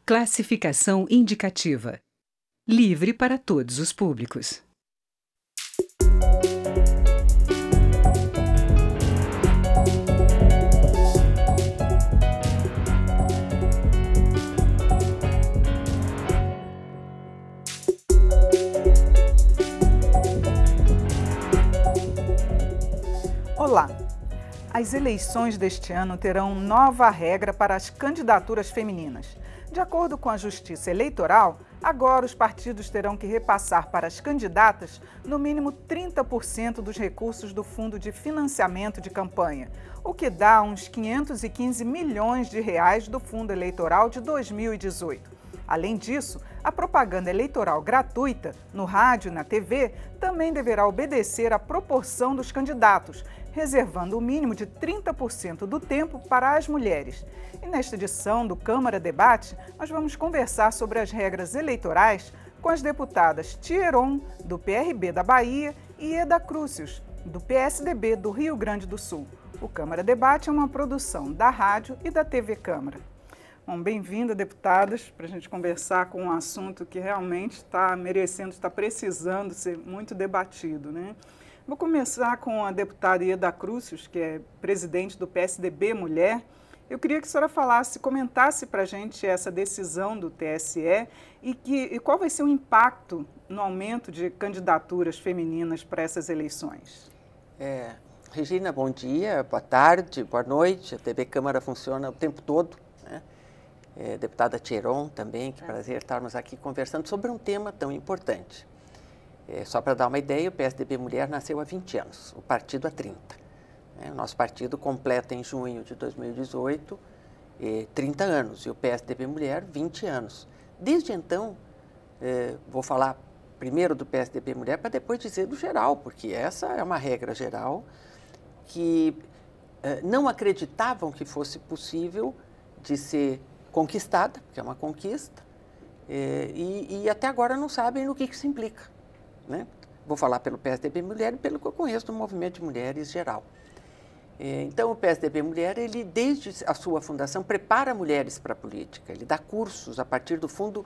Classificação indicativa. Livre para todos os públicos. Olá! As eleições deste ano terão nova regra para as candidaturas femininas. De acordo com a Justiça Eleitoral, agora os partidos terão que repassar para as candidatas no mínimo 30% dos recursos do Fundo de Financiamento de Campanha, o que dá uns 515 milhões de reais do Fundo Eleitoral de 2018. Além disso, a propaganda eleitoral gratuita, no rádio e na TV, também deverá obedecer à proporção dos candidatos, reservando o mínimo de 30% do tempo para as mulheres. E nesta edição do Câmara Debate, nós vamos conversar sobre as regras eleitorais com as deputadas Tia Heron, do PRB da Bahia, e Eda Crucius, do PSDB do Rio Grande do Sul. O Câmara Debate é uma produção da rádio e da TV Câmara. Bom, bem-vinda, deputadas, para a gente conversar com um assunto que realmente está merecendo, está precisando ser muito debatido, né? Vou começar com a deputada Eda Crucius, que é presidente do PSDB Mulher. Eu queria que a senhora comentasse para a gente essa decisão do TSE e qual vai ser o impacto no aumento de candidaturas femininas para essas eleições. Regina, bom dia, boa tarde, boa noite. A TV Câmara funciona o tempo todo, né? Deputada Tia Heron também, que prazer estarmos aqui conversando sobre um tema tão importante. Só para dar uma ideia, o PSDB Mulher nasceu há 20 anos, o partido há 30. O nosso partido completa em junho de 2018 30 anos e o PSDB Mulher 20 anos. Desde então, vou falar primeiro do PSDB Mulher para depois dizer do geral, porque essa é uma regra geral que não acreditavam que fosse possível de ser conquistada, porque é uma conquista, e até agora não sabem no que isso implica. Né? Vou falar pelo PSDB Mulher e pelo que eu conheço do movimento de mulheres geral. Então, o PSDB Mulher, ele desde a sua fundação prepara mulheres para a política, ele dá cursos a partir do fundo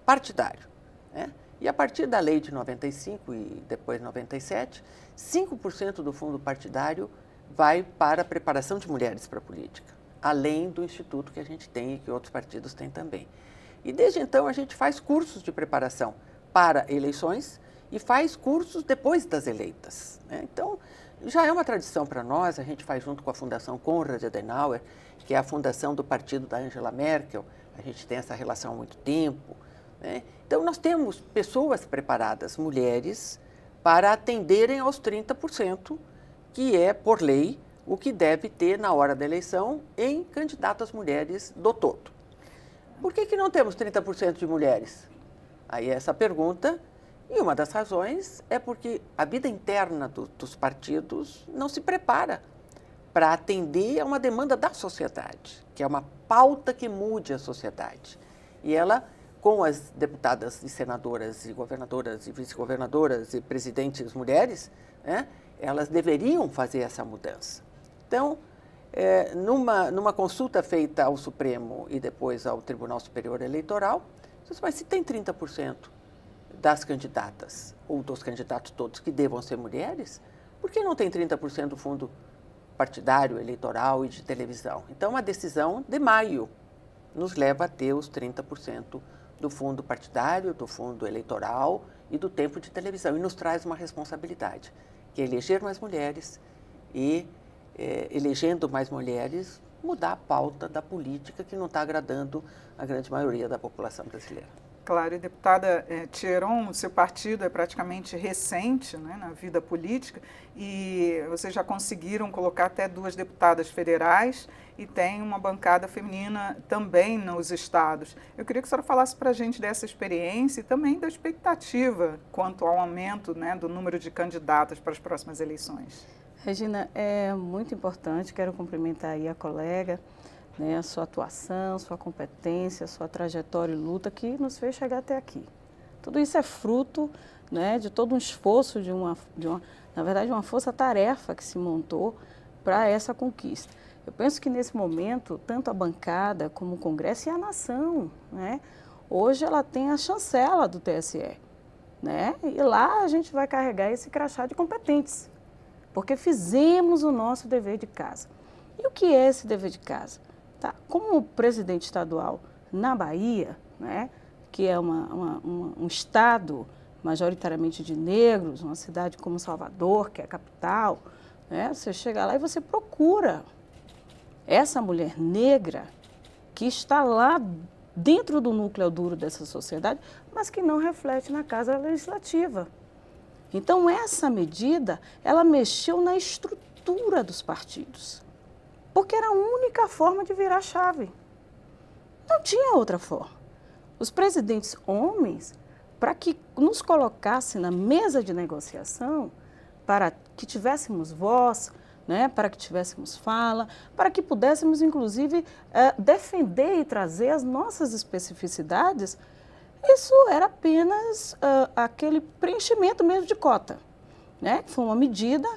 partidário, né? E a partir da lei de 95 e depois 97, 5% do fundo partidário vai para a preparação de mulheres para a política, além do instituto que a gente tem e que outros partidos têm também. E desde então a gente faz cursos de preparação para eleições e faz cursos depois das eleitas, né? Então, já é uma tradição para nós, a gente faz junto com a Fundação Konrad Adenauer, que é a fundação do partido da Angela Merkel, a gente tem essa relação há muito tempo, né? Então, nós temos pessoas preparadas, mulheres, para atenderem aos 30%, que é, por lei, o que deve ter na hora da eleição em candidatas mulheres do todo. Por que não temos 30% de mulheres? Aí essa pergunta, e uma das razões é porque a vida interna dos partidos não se prepara para atender a uma demanda da sociedade, que é uma pauta que mude a sociedade. E ela, com as deputadas e senadoras e governadoras e vice-governadoras e presidentes mulheres, né, elas deveriam fazer essa mudança. Então, numa consulta feita ao Supremo e depois ao Tribunal Superior Eleitoral, mas se tem 30% das candidatas ou dos candidatos todos que devam ser mulheres, por que não tem 30% do fundo partidário, eleitoral e de televisão? Então, a decisão de maio nos leva a ter os 30% do fundo partidário, do fundo eleitoral e do tempo de televisão. E nos traz uma responsabilidade, que é eleger mais mulheres e, elegendo mais mulheres, mudar a pauta da política que não está agradando a grande maioria da população brasileira. Claro, e deputada Tia Heron, o seu partido é praticamente recente, né, na vida política e vocês já conseguiram colocar até 2 deputadas federais e tem uma bancada feminina também nos estados. Eu queria que a senhora falasse para a gente dessa experiência e também da expectativa quanto ao aumento, né, do número de candidatas para as próximas eleições. Regina, é muito importante, quero cumprimentar aí a colega, né, a sua atuação, sua competência, sua trajetória e luta que nos fez chegar até aqui. Tudo isso é fruto, né, de todo um esforço, na verdade, uma força-tarefa que se montou para essa conquista. Eu penso que nesse momento, tanto a bancada como o Congresso e a nação, né? Hoje ela tem a chancela do TSE, né? E lá a gente vai carregar esse crachá de competentes, porque fizemos o nosso dever de casa. E o que é esse dever de casa? Tá? Como presidente estadual na Bahia, né, que é um estado majoritariamente de negros, uma cidade como Salvador, que é a capital, né, você chega lá e você procura essa mulher negra que está lá dentro do núcleo duro dessa sociedade, mas que não reflete na Casa Legislativa. Então, essa medida, ela mexeu na estrutura dos partidos, porque era a única forma de virar a chave. Não tinha outra forma. Os presidentes homens, para que nos colocassem na mesa de negociação, para que tivéssemos voz, né, para que tivéssemos fala, para que pudéssemos, inclusive, defender e trazer as nossas especificidades, isso era apenas aquele preenchimento mesmo de cota, né? Foi uma medida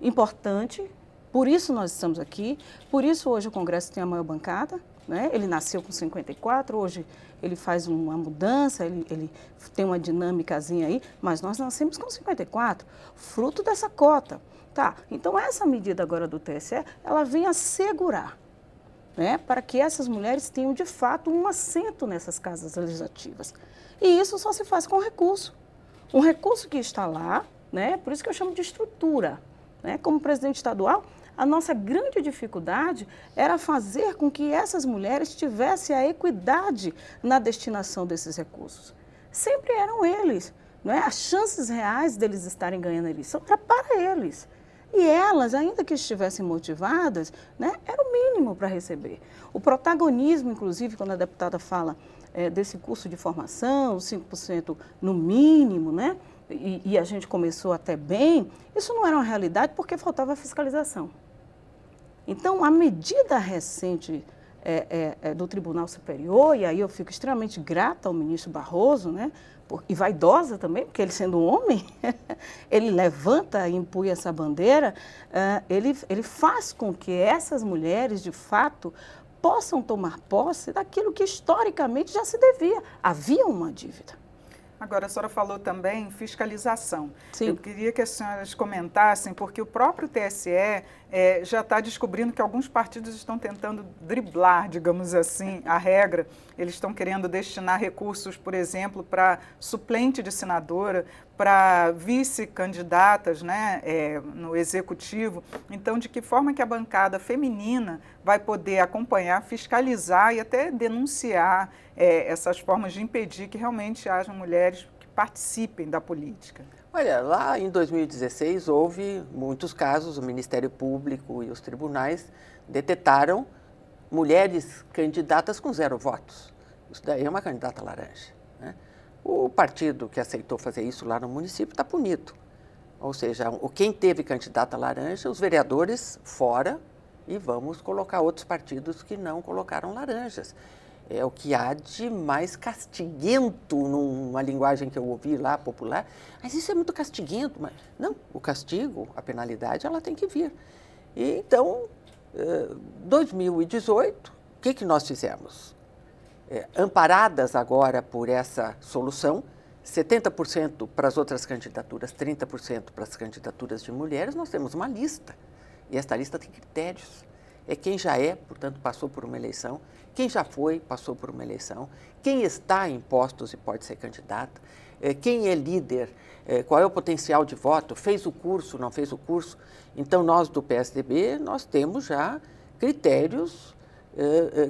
importante, por isso nós estamos aqui, por isso hoje o Congresso tem a maior bancada, né? Ele nasceu com 54, hoje ele faz uma mudança, ele tem uma dinâmicazinha aí, mas nós nascemos com 54, fruto dessa cota. Tá, então essa medida agora do TSE, ela vem assegurar, né, para que essas mulheres tenham de fato um assento nessas casas legislativas. E isso só se faz com recurso. Um recurso que está lá, né, por isso que eu chamo de estrutura. Né? Como presidente estadual, a nossa grande dificuldade era fazer com que essas mulheres tivessem a equidade na destinação desses recursos. Sempre eram eles, não é? As chances reais deles estarem ganhando a eleição era para eles. E elas, ainda que estivessem motivadas, né, era o mínimo para receber. O protagonismo, inclusive, quando a deputada fala desse curso de formação, 5% no mínimo, né, e a gente começou até bem, isso não era uma realidade porque faltava fiscalização. Então, a medida recente do Tribunal Superior, e aí eu fico extremamente grata ao ministro Barroso, né, e vaidosa também, porque ele sendo um homem, ele levanta e empunha essa bandeira, ele faz com que essas mulheres, de fato, possam tomar posse daquilo que historicamente já se devia. Havia uma dívida. Agora, a senhora falou também em fiscalização. Sim. Eu queria que as senhoras comentassem, porque o próprio TSE já está descobrindo que alguns partidos estão tentando driblar, digamos assim, a regra. Eles estão querendo destinar recursos, por exemplo, para suplente de senadora, para vice-candidatas, né, no executivo. Então, de que forma que a bancada feminina vai poder acompanhar, fiscalizar e até denunciar essas formas de impedir que realmente hajam mulheres que participem da política? Olha, lá em 2016 houve muitos casos, o Ministério Público e os tribunais detetaram mulheres candidatas com 0 votos. Isso daí é uma candidata laranja, né? O partido que aceitou fazer isso lá no município está punido. Ou seja, quem teve candidata laranja, os vereadores fora, e vamos colocar outros partidos que não colocaram laranjas. É o que há de mais castiguento, numa linguagem que eu ouvi lá, popular. Mas isso é muito castiguento. Mas não, o castigo, a penalidade, ela tem que vir. E então, 2018, o que nós fizemos? Amparadas agora por essa solução, 70% para as outras candidaturas, 30% para as candidaturas de mulheres, nós temos uma lista. E esta lista tem critérios. É quem já portanto, passou por uma eleição, quem já foi, passou por uma eleição, quem está em postos e pode ser candidato, quem é líder, qual é o potencial de voto, fez o curso, não fez o curso. Então, nós do PSDB, nós temos já critérios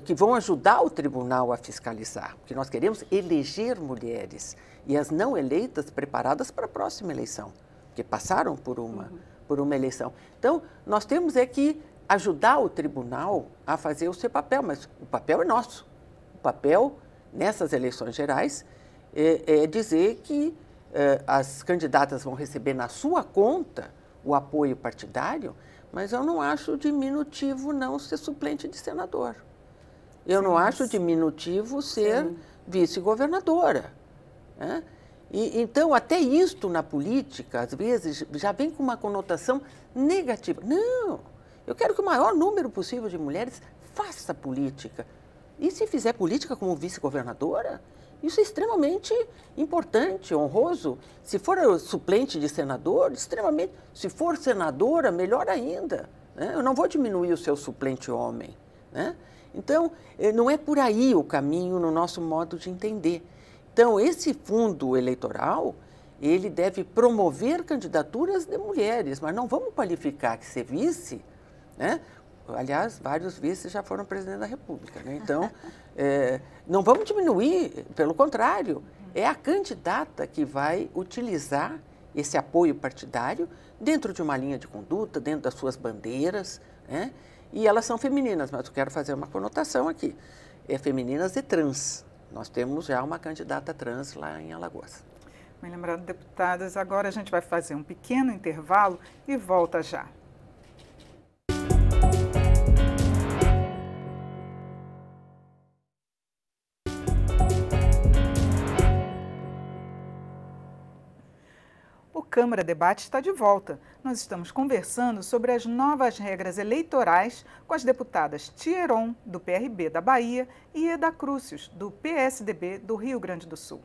que vão ajudar o tribunal a fiscalizar, porque nós queremos eleger mulheres e as não eleitas preparadas para a próxima eleição, porque passaram por uma eleição. Então, nós temos que ajudar o tribunal a fazer o seu papel, mas o papel é nosso. O papel, nessas eleições gerais, é dizer que as candidatas vão receber na sua conta o apoio partidário, mas eu não acho diminutivo não ser suplente de senador. Eu não acho diminutivo ser vice-governadora, né? Então, até isto na política, às vezes, já vem com uma conotação negativa. Não, Eu quero que o maior número possível de mulheres faça política. E se fizer política como vice-governadora, isso é extremamente importante, honroso. Se for suplente de senador, extremamente. Se for senadora, melhor ainda, né? Eu não vou diminuir o seu suplente homem, né? Então, não é por aí o caminho no nosso modo de entender. Então, esse fundo eleitoral, ele deve promover candidaturas de mulheres, mas não vamos qualificar que ser vice, né? Aliás, vários vices já foram presidente da República, né? Então, não vamos diminuir, pelo contrário, é a candidata que vai utilizar esse apoio partidário dentro de uma linha de conduta, dentro das suas bandeiras, né? E elas são femininas, mas eu quero fazer uma conotação aqui, femininas e trans. Nós temos já uma candidata trans lá em Alagoas. Bem lembrado, deputadas, agora a gente vai fazer um pequeno intervalo e volta já. O Câmara Debate está de volta. Nós estamos conversando sobre as novas regras eleitorais com as deputadas Tia Heron, do PRB da Bahia, e Eda Crucius, do PSDB do Rio Grande do Sul.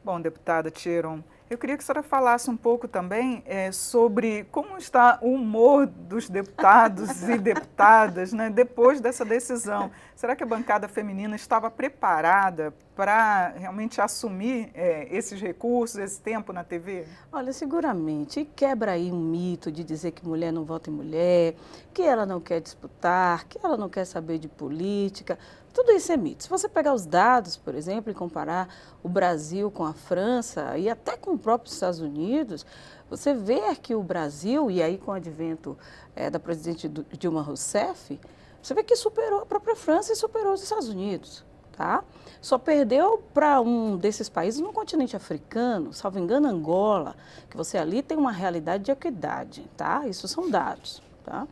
Bom, deputada Tia Heron, eu queria que a senhora falasse um pouco também sobre como está o humor dos deputados e deputadas, né, depois dessa decisão. Será que a bancada feminina estava preparada para realmente assumir esses recursos, esse tempo na TV? Olha, seguramente. E quebra aí um mito de dizer que mulher não vota em mulher, que ela não quer disputar, que ela não quer saber de política. Tudo isso é mito. Se você pegar os dados, por exemplo, e comparar o Brasil com a França e até com o próprio Estados Unidos, você vê que o Brasil, e aí com o advento da presidente Dilma Rousseff, você vê que superou a própria França e superou os Estados Unidos. Tá? Só perdeu para um desses países no continente africano, salvo engano, Angola, que você ali tem uma realidade de equidade, tá? Isso são dados, tá?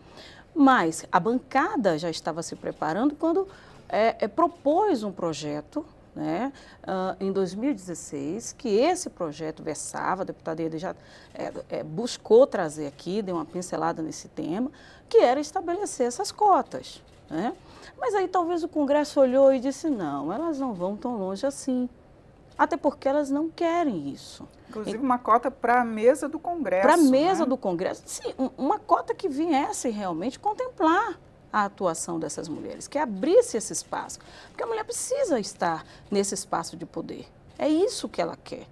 Mas a bancada já estava se preparando quando propôs um projeto, né, em 2016, que esse projeto versava, a deputada Eda já buscou trazer aqui, deu uma pincelada nesse tema, que era estabelecer essas cotas, né? Mas aí talvez o Congresso olhou e disse, não, elas não vão tão longe assim, até porque elas não querem isso. Inclusive uma cota para a mesa do Congresso. Para a mesa, né, do do Congresso, sim, uma cota que viesse realmente contemplar a atuação dessas mulheres, que abrisse esse espaço, porque a mulher precisa estar nesse espaço de poder, é isso que ela quer.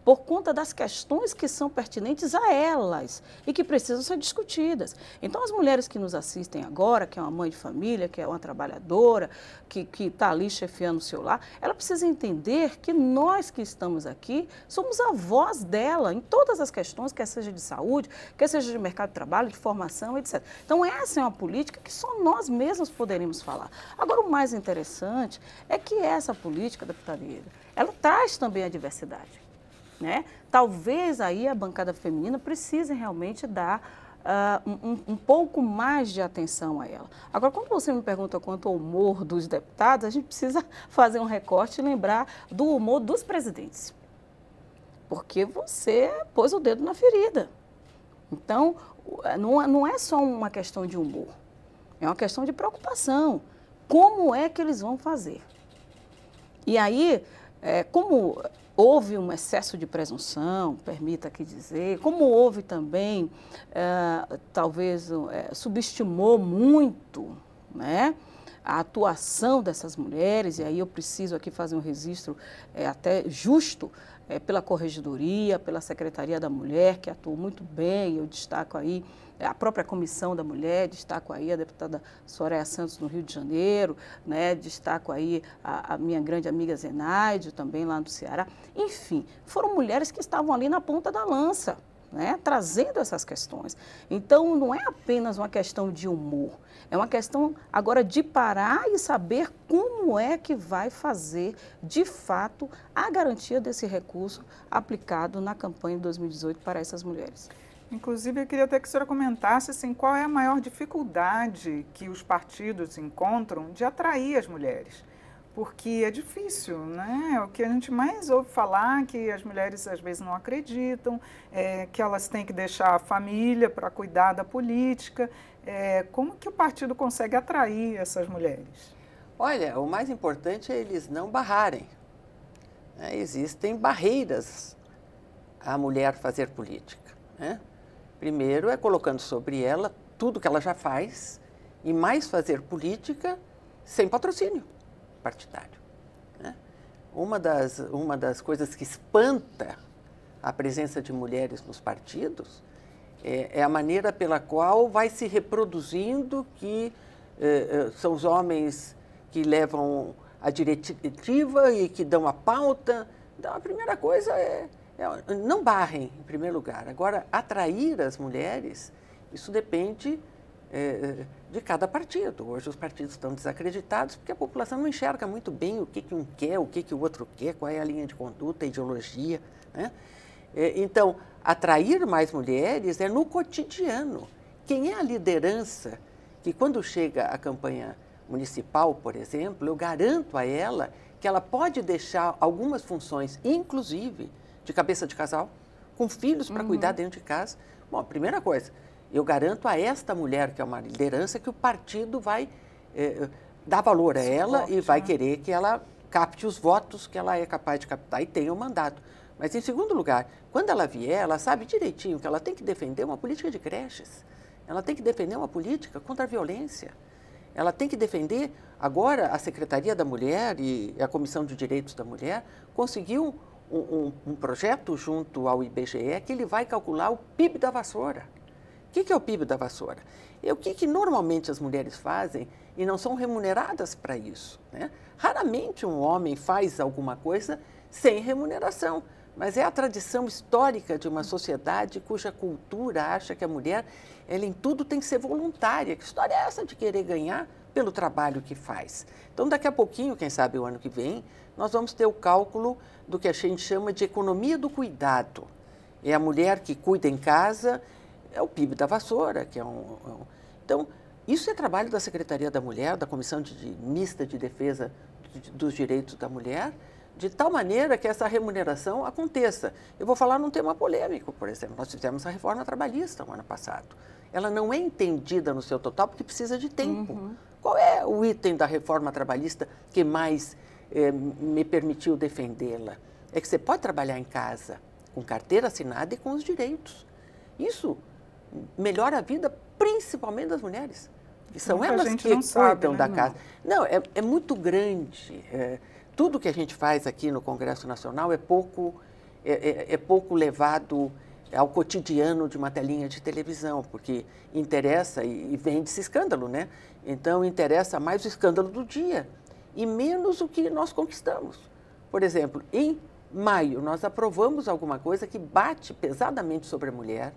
Por conta das questões que são pertinentes a elas e que precisam ser discutidas. Então, as mulheres que nos assistem agora, que é uma mãe de família, que é uma trabalhadora, que está ali chefiando o seu lar, ela precisa entender que nós que estamos aqui somos a voz dela em todas as questões, quer seja de saúde, quer seja de mercado de trabalho, de formação, etc. Então, essa é uma política que só nós mesmos poderíamos falar. Agora, o mais interessante é que essa política, deputada Eda, ela traz também a diversidade. Né? Talvez aí a bancada feminina precise realmente dar um pouco mais de atenção a ela. Agora, quando você me pergunta quanto ao humor dos deputados, a gente precisa fazer um recorte e lembrar do humor dos presidentes. Porque você pôs o dedo na ferida. Então, não é só uma questão de humor, é uma questão de preocupação. Como é que eles vão fazer? E aí, como houve um excesso de presunção, permita aqui dizer, como houve também, talvez, subestimou muito, né, a atuação dessas mulheres, e aí eu preciso aqui fazer um registro até justo pela Corregedoria, pela Secretaria da Mulher, que atuou muito bem, eu destaco aí a própria Comissão da Mulher, destaco aí a deputada Soraya Santos no Rio de Janeiro, né, destaco aí a minha grande amiga Zenaide, também lá do Ceará. Enfim, foram mulheres que estavam ali na ponta da lança, né, trazendo essas questões. Então, não é apenas uma questão de humor, é uma questão agora de parar e saber como é que vai fazer, de fato, a garantia desse recurso aplicado na campanha de 2018 para essas mulheres. Inclusive, eu queria até que a senhora comentasse assim, qual é a maior dificuldade que os partidos encontram de atrair as mulheres. porque é difícil, né? O que a gente mais ouve falar, que as mulheres às vezes não acreditam, que elas têm que deixar a família para cuidar da política. Como que o partido consegue atrair essas mulheres? Olha, o mais importante é eles não barrarem. Existem barreiras à mulher fazer política, né? Primeiro é colocando sobre ela tudo que ela já faz e mais fazer política sem patrocínio partidário, né? Uma das coisas que espanta a presença de mulheres nos partidos é a maneira pela qual vai se reproduzindo que são os homens que levam a diretiva e que dão a pauta. Então, a primeira coisa não barrem, em primeiro lugar. Agora, atrair as mulheres, isso depende de cada partido. Hoje os partidos estão desacreditados porque a população não enxerga muito bem o que um quer, o que o outro quer, qual é a linha de conduta, a ideologia, né? Então, atrair mais mulheres é no cotidiano. Quem é a liderança que, quando chega a campanha municipal, por exemplo, eu garanto a ela que ela pode deixar algumas funções, inclusive de cabeça de casal, com filhos para cuidar dentro de casa. Bom, a primeira coisa, eu garanto a esta mulher, que é uma liderança, que o partido vai dar valor a ela e vai querer que ela capte os votos que ela é capaz de captar e tenha o mandato. Mas, em segundo lugar, quando ela vier, ela sabe direitinho que ela tem que defender uma política de creches, ela tem que defender uma política contra a violência, ela tem que defender. Agora, a Secretaria da Mulher e a Comissão de Direitos da Mulher conseguiu um projeto junto ao IBGE que ele vai calcular o PIB da vassoura. O que é o PIB da vassoura? É o que normalmente as mulheres fazem e não são remuneradas para isso, né? Raramente um homem faz alguma coisa sem remuneração, mas é a tradição histórica de uma sociedade cuja cultura acha que a mulher, ela em tudo tem que ser voluntária. Que história é essa de querer ganhar pelo trabalho que faz? Então, daqui a pouquinho, quem sabe o ano que vem, nós vamos ter o cálculo do que a gente chama de economia do cuidado. É a mulher que cuida em casa, é o PIB da vassoura, que é Então, isso é trabalho da Secretaria da Mulher, da Comissão Mista de Defesa dos Direitos da Mulher, de tal maneira que essa remuneração aconteça. Eu vou falar num tema polêmico, por exemplo. Nós fizemos a reforma trabalhista no ano passado. Ela não é entendida no seu total porque precisa de tempo. Qual é o item da reforma trabalhista que mais me permitiu defendê-la? É que você pode trabalhar em casa, com carteira assinada e com os direitos. Isso melhora a vida, principalmente das mulheres, que são elas que cuidam da casa. Não, é muito grande. Tudo que a gente faz aqui no Congresso Nacional é pouco levado ao cotidiano de uma telinha de televisão, porque interessa e vende-se escândalo, né? Então, interessa mais o escândalo do dia e menos o que nós conquistamos. Por exemplo, em maio, nós aprovamos alguma coisa que bate pesadamente sobre a mulher,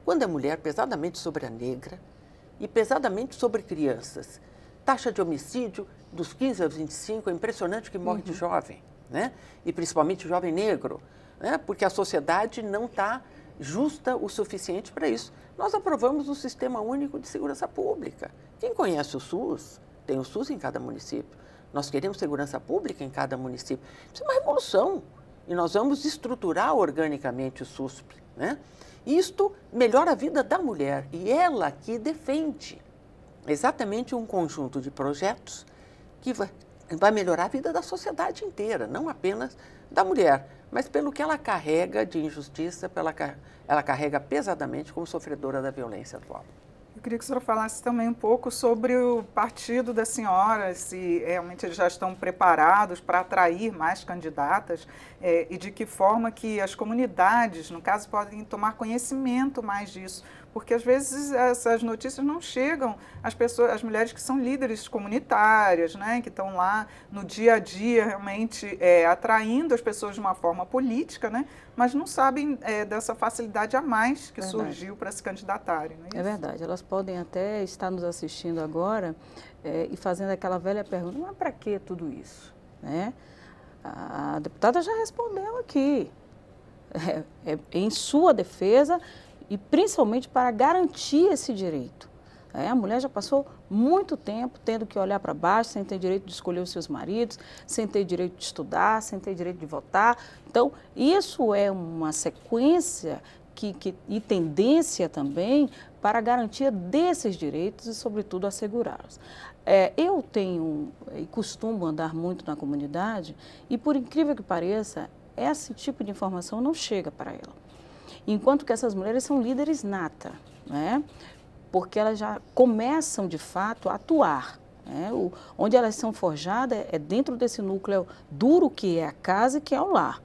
quando é mulher, pesadamente sobre a negra e pesadamente sobre crianças. Taxa de homicídio dos 15 aos 25, é impressionante que morre de jovem, né? E principalmente jovem negro, né? Porque a sociedade não está justa o suficiente para isso. Nós aprovamos o Sistema Único de Segurança Pública. Quem conhece o SUS, tem o SUS em cada município. Nós queremos segurança pública em cada município. Isso é uma revolução. E nós vamos estruturar organicamente o SUSP, né? Isto melhora a vida da mulher e ela que defende exatamente um conjunto de projetos que vai melhorar a vida da sociedade inteira, não apenas da mulher, mas pelo que ela carrega de injustiça, ela carrega pesadamente como sofredora da violência atual. Eu queria que a senhora falasse também um pouco sobre o partido da senhora, se realmente eles já estão preparados para atrair mais candidatas e de que forma que as comunidades, no caso, podem tomar conhecimento mais disso, porque às vezes essas notícias não chegam às pessoas, às mulheres que são líderes comunitárias, né, que estão lá no dia a dia realmente atraindo as pessoas de uma forma política, né, mas não sabem dessa facilidade a mais que surgiu para se candidatarem. Não é isso? É verdade, elas podem até estar nos assistindo agora e fazendo aquela velha pergunta, mas para que tudo isso? Né? A deputada já respondeu aqui, em sua defesa e principalmente para garantir esse direito. A mulher já passou muito tempo tendo que olhar para baixo, sem ter direito de escolher os seus maridos, sem ter direito de estudar, sem ter direito de votar. Então, isso é uma sequência e tendência também para a garantia desses direitos e, sobretudo, assegurá-los. Eu tenho e costumo andar muito na comunidade e, por incrível que pareça, esse tipo de informação não chega para ela. Enquanto que essas mulheres são líderes nata, né? Porque elas já começam, de fato, a atuar. Né? Onde elas são forjadas é dentro desse núcleo duro que é a casa e que é o lar.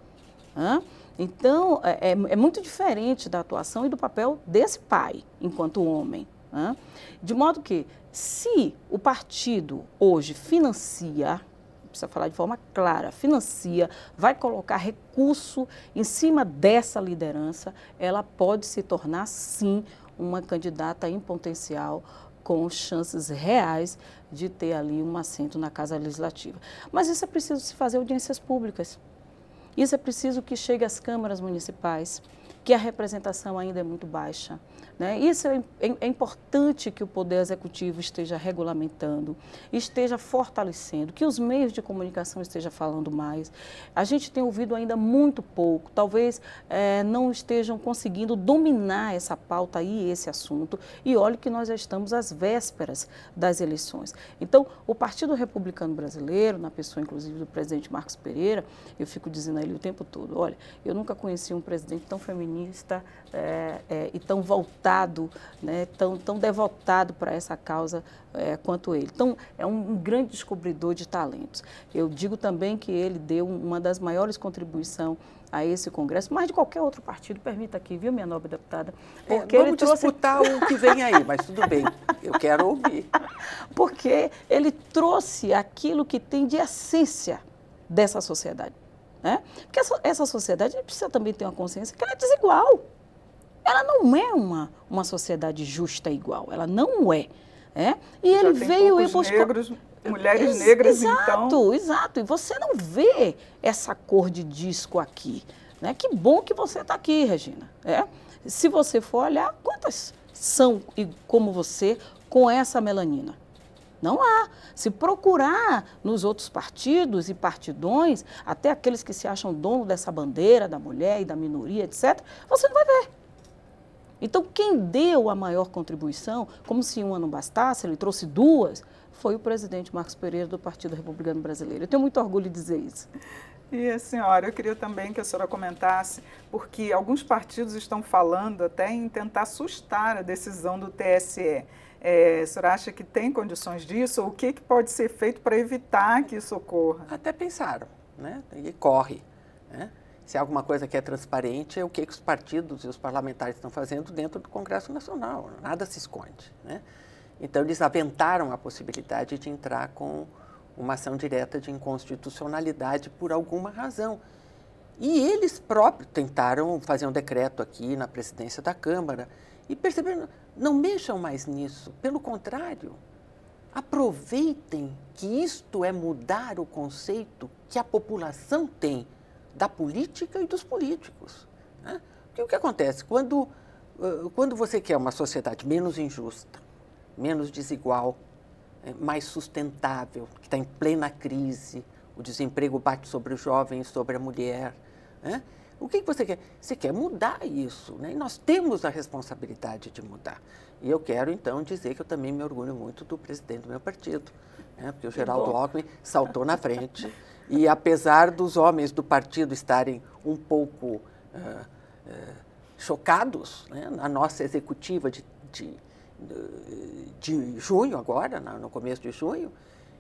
Né? Então, é muito diferente da atuação e do papel desse pai, enquanto homem. Né? De modo que, se o partido hoje financia, precisa falar de forma clara, financia, vai colocar recurso em cima dessa liderança, ela pode se tornar, sim, uma candidata em potencial com chances reais de ter ali um assento na Casa Legislativa. Mas isso é preciso se fazer audiências públicas. Isso é preciso que chegue às câmaras municipais, que a representação ainda é muito baixa. Né? Isso é importante que o Poder Executivo esteja regulamentando, esteja fortalecendo, que os meios de comunicação estejam falando mais. A gente tem ouvido ainda muito pouco, talvez não estejam conseguindo dominar essa pauta e esse assunto. E olhe que nós já estamos às vésperas das eleições. Então, o Partido Republicano Brasileiro, na pessoa inclusive do presidente Marcos Pereira, eu fico dizendo a ele o tempo todo, olha, eu nunca conheci um presidente tão feminista e tão voltado, né, tão devotado para essa causa quanto ele. Então, é um grande descobridor de talentos. Eu digo também que ele deu uma das maiores contribuições a esse Congresso, mais de qualquer outro partido, permita aqui, viu, minha nobre deputada? Porque vamos disputar o que vem aí, mas tudo bem, eu quero ouvir. Porque ele trouxe aquilo que tem de essência dessa sociedade. Né? Porque essa sociedade precisa também ter uma consciência que ela é desigual. Ela não é uma sociedade justa e igual, ela não é. E ele veio e buscou... negros, mulheres negras, então... Exato, e você não vê essa cor de disco aqui. Né? Que bom que você está aqui, Regina. Se você for olhar, quantas são como você com essa melanina? Não há. Se procurar nos outros partidos e partidões, até aqueles que se acham dono dessa bandeira da mulher e da minoria, etc., você não vai ver. Então, quem deu a maior contribuição, como se uma não bastasse, ele trouxe duas, foi o presidente Marcos Pereira do Partido Republicano Brasileiro. Eu tenho muito orgulho de dizer isso. E a senhora, eu queria também que a senhora comentasse, porque alguns partidos estão falando até em tentar assustar a decisão do TSE. A senhora acha que tem condições disso? Ou o que pode ser feito para evitar que isso ocorra? Até pensaram, né? E corre, né? Se há alguma coisa que é transparente, é o que os partidos e os parlamentares estão fazendo dentro do Congresso Nacional. Nada se esconde, né? Então, eles aventaram a possibilidade de entrar com uma ação direta de inconstitucionalidade por alguma razão. E eles próprios tentaram fazer um decreto aqui na presidência da Câmara e perceberam, não mexam mais nisso. Pelo contrário, aproveitem que isto é mudar o conceito que a população tem da política e dos políticos. Né? Porque o que acontece? Quando você quer uma sociedade menos injusta, menos desigual, mais sustentável, que está em plena crise, o desemprego bate sobre o jovem e sobre a mulher, né? O que você quer? Você quer mudar isso, né? E nós temos a responsabilidade de mudar. E eu quero, então, dizer que eu também me orgulho muito do presidente do meu partido, né? Porque o Geraldo Alckmin saltou na frente e, apesar dos homens do partido estarem um pouco chocados, né? Na nossa executiva de junho agora, no começo de junho,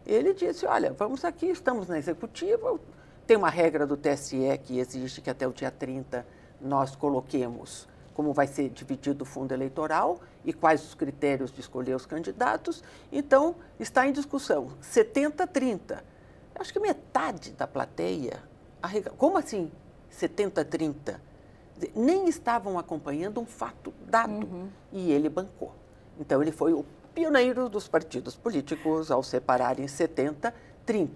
ele disse, olha, vamos aqui, estamos na executiva, tem uma regra do TSE que exige que até o dia 30 nós coloquemos como vai ser dividido o fundo eleitoral e quais os critérios de escolher os candidatos, então está em discussão 70-30. Acho que metade da plateia, como assim 70-30? Nem estavam acompanhando um fato dado e ele bancou. Então, ele foi o pioneiro dos partidos políticos ao separarem 70-30.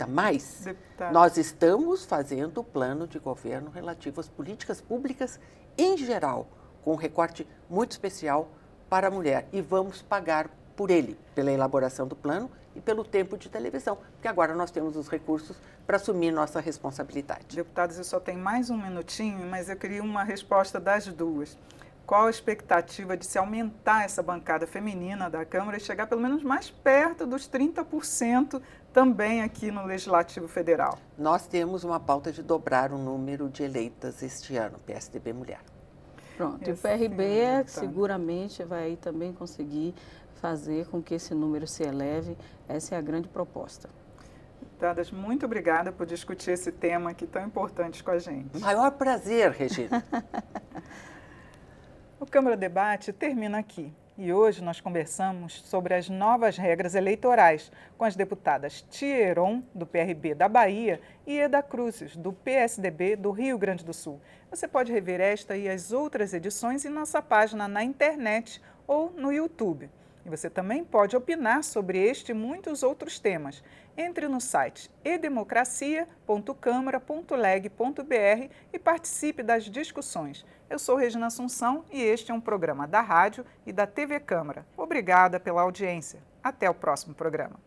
Mas nós estamos fazendo o plano de governo relativo às políticas públicas em geral, com um recorte muito especial para a mulher. E vamos pagar por ele, pela elaboração do plano e pelo tempo de televisão, porque agora nós temos os recursos para assumir nossa responsabilidade. Deputados, eu só tenho mais um minutinho, mas eu queria uma resposta das duas. Qual a expectativa de se aumentar essa bancada feminina da Câmara e chegar pelo menos mais perto dos 30% também aqui no Legislativo Federal? Nós temos uma pauta de dobrar o número de eleitas este ano, PSDB Mulher. Pronto, e o PRB seguramente vai aí também conseguir fazer com que esse número se eleve. Essa é a grande proposta. Deputadas, muito obrigada por discutir esse tema aqui tão importante com a gente. Maior prazer, Regina. O Câmara Debate termina aqui. E hoje nós conversamos sobre as novas regras eleitorais com as deputadas Tia Heron, do PRB da Bahia, e Eda Cruzes, do PSDB do Rio Grande do Sul. Você pode rever esta e as outras edições em nossa página na internet ou no YouTube. E você também pode opinar sobre este e muitos outros temas. Entre no site edemocracia.câmara.leg.br e participe das discussões. Eu sou Regina Assunção e este é um programa da Rádio e da TV Câmara. Obrigada pela audiência. Até o próximo programa.